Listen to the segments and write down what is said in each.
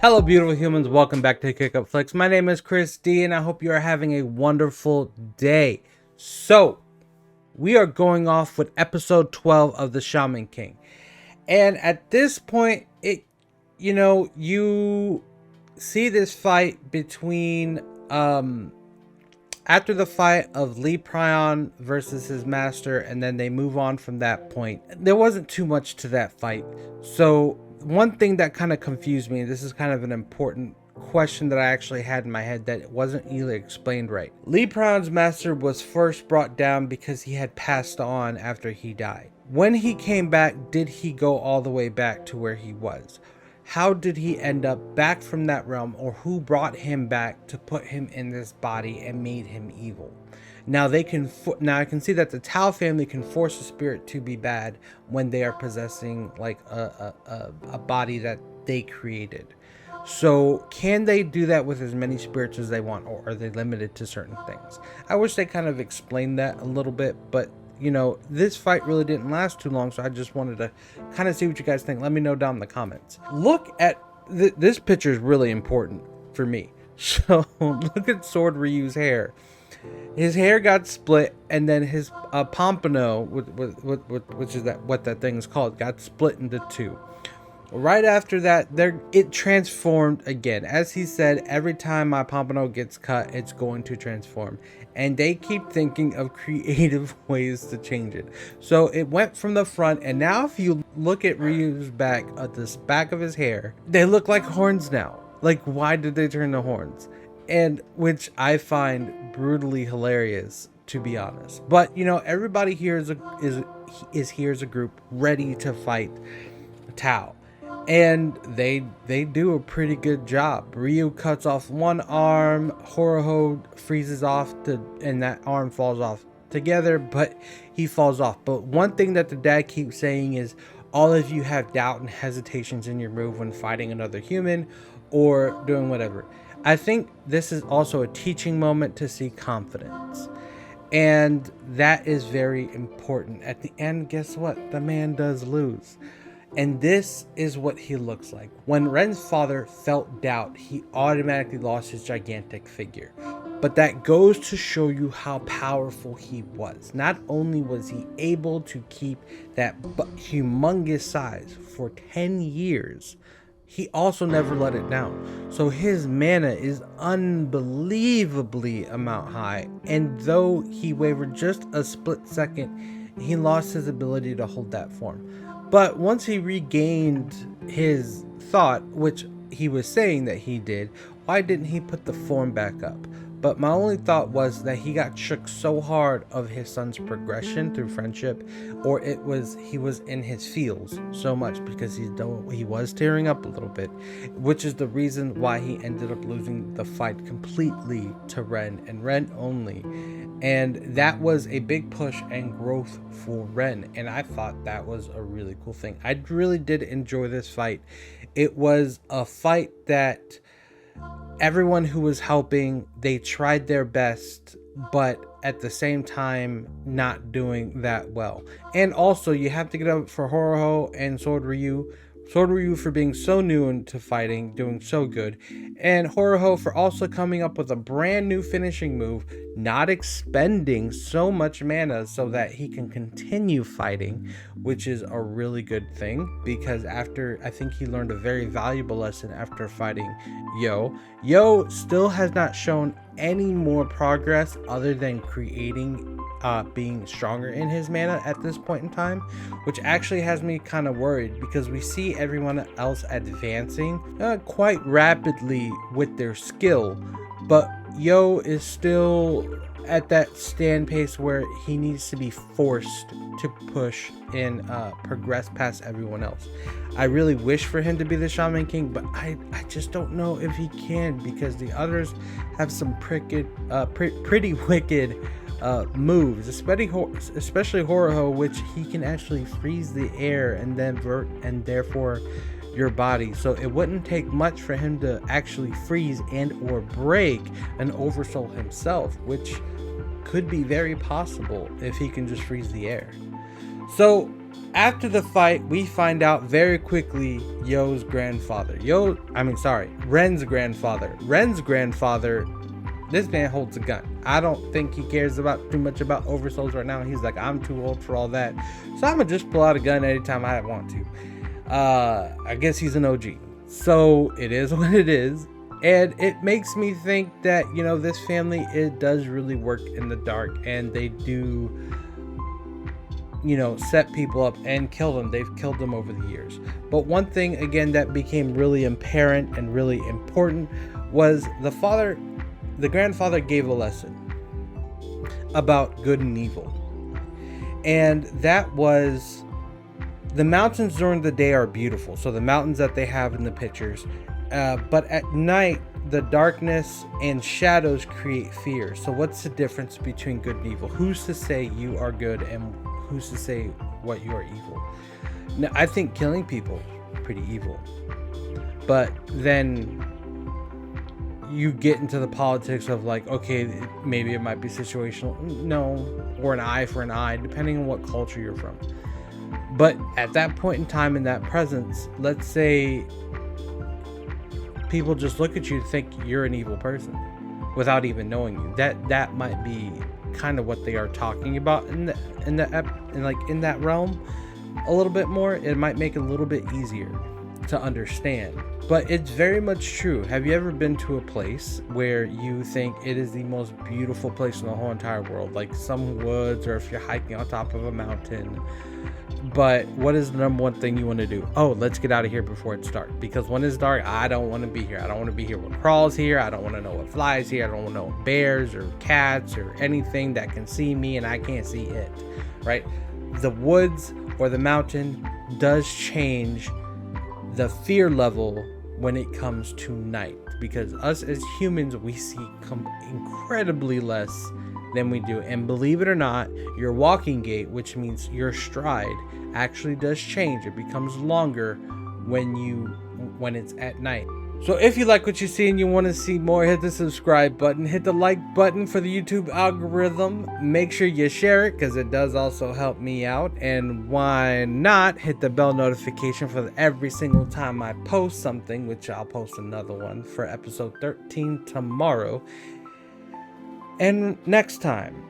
Hello, beautiful humans. Welcome back to Kick Up Flicks. My name is Chris D, and I hope you are having a wonderful day. So, we are going off with episode 12 of the Shaman King. And at this point, you see this fight between, after the fight of Lee Prion versus his master, and then they move on from that point. There wasn't too much to that fight. So, one thing that kind of confused me, this is kind of an important question that I actually had in my head that wasn't really explained right. Lee Prion's master was first brought down because he had passed on after he died. When he came back, did he go all the way back to where he was? How did he end up back from that realm, or who brought him back to put him in this body and made him evil? Now I can see that the Tao family can force a spirit to be bad when they are possessing like a body that they created. So can they do that with as many spirits as they want, or are they limited to certain things? I wish they kind of explained that a little bit, but you know, this fight really didn't last too long, so I just wanted to kind of see what you guys think. Let me know down in the comments. Look at this picture is really important for me. So look at Sword Ryu's hair. His hair got split, and then his pompano, which is what that thing is called, got split into two. Right after that, it transformed again. As he said, every time my pompano gets cut, it's going to transform. And they keep thinking of creative ways to change it. So it went from the front, and now if you look at Ryu's back, at this back of his hair, they look like horns now. Like, why did they turn the horns? And which I find brutally hilarious, to be honest. But you know, everybody here is here as a group ready to fight Tao, and they do a pretty good job. Ryu cuts off one arm, Horoho freezes off, and that arm falls off together, but he falls off. But one thing that the dad keeps saying is, all of you have doubt and hesitations in your move when fighting another human or doing whatever. I think this is also a teaching moment to see confidence. And that is very important. At the end, guess what? The man does lose. And this is what he looks like. When Ren's father felt doubt, he automatically lost his gigantic figure. But that goes to show you how powerful he was. Not only was he able to keep that humongous size for 10 years, he also never let it down. So his mana is unbelievably amount high. And though he wavered just a split second, he lost his ability to hold that form. But once he regained his thought, which he was saying that he did, why didn't he put the form back up? But my only thought was that he got shook so hard of his son's progression through friendship, or he was in his feels so much because he was tearing up a little bit, which is the reason why he ended up losing the fight completely to Ren and Ren only. And that was a big push and growth for Ren, and I thought that was a really cool thing. I really did enjoy this fight. It was a fight that everyone who was helping, they tried their best, but at the same time not doing that well. And also, you have to get up for Horoho and Sword Ryu for being so new into fighting, doing so good, and Horoho for also coming up with a brand new finishing move, not expending so much mana so that he can continue fighting, which is a really good thing, because I think he learned a very valuable lesson after fighting Yo. Yo still has not shown any more progress other than being stronger in his mana at this point in time, which actually has me kind of worried, because we see everyone else advancing quite rapidly with their skill, but Yo is still at that stand pace where he needs to be forced to push and progress past everyone else. I really wish for him to be the Shaman King, but I just don't know if he can, because the others have some pretty wicked moves, especially Horoho, which he can actually freeze the air and then therefore your body. So it wouldn't take much for him to actually freeze and or break an oversoul himself, which could be very possible if he can just freeze the air. So After the fight, we find out very quickly Ren's grandfather. Ren's grandfather, this man holds a gun. I don't think he cares too much about oversouls right now. He's like, I'm too old for all that, so I'm gonna just pull out a gun anytime I want to. I guess he's an OG. So it is what it is. And it makes me think that, this family, it does really work in the dark, and they do, set people up and kill them. They've killed them over the years. But one thing, again, that became really apparent and really important was the grandfather gave a lesson about good and evil. And that was, the mountains during the day are beautiful. So the mountains that they have in the pictures, but at night, the darkness and shadows create fear. So what's the difference between good and evil? Who's to say you are good and who's to say what you are evil? Now, I think killing people is pretty evil. But then you get into the politics of like, okay, maybe it might be situational. No, or an eye for an eye, depending on what culture you're from. But at that point in time, in that presence, let's say people just look at you and think you're an evil person without even knowing you. That might be kind of what they are talking about in that realm a little bit more. It might make it a little bit easier to understand, but it's very much true. Have you ever been to a place where you think it is the most beautiful place in the whole entire world, like some woods, or if you're hiking on top of a mountain, but what is the number one thing you want to do? Oh, let's get out of here before it's dark, because when it's dark, I don't want to be here. I don't want to be here what crawls here. I don't want to know what flies here. I don't want to know bears or cats or anything that can see me and I can't see it, right? The woods or the mountain does change the fear level when it comes to night, because us as humans, we see incredibly less than we do. And believe it or not, your walking gait, which means your stride, actually does change. It becomes longer when it's at night. So if you like what you see and you want to see more, hit the subscribe button, hit the like button for the YouTube algorithm. Make sure you share it, because it does also help me out. And why not hit the bell notification for every single time I post something, which I'll post another one for episode 13 tomorrow. And next time,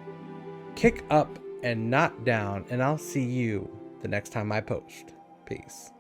kick up and not down, and I'll see you the next time I post. Peace.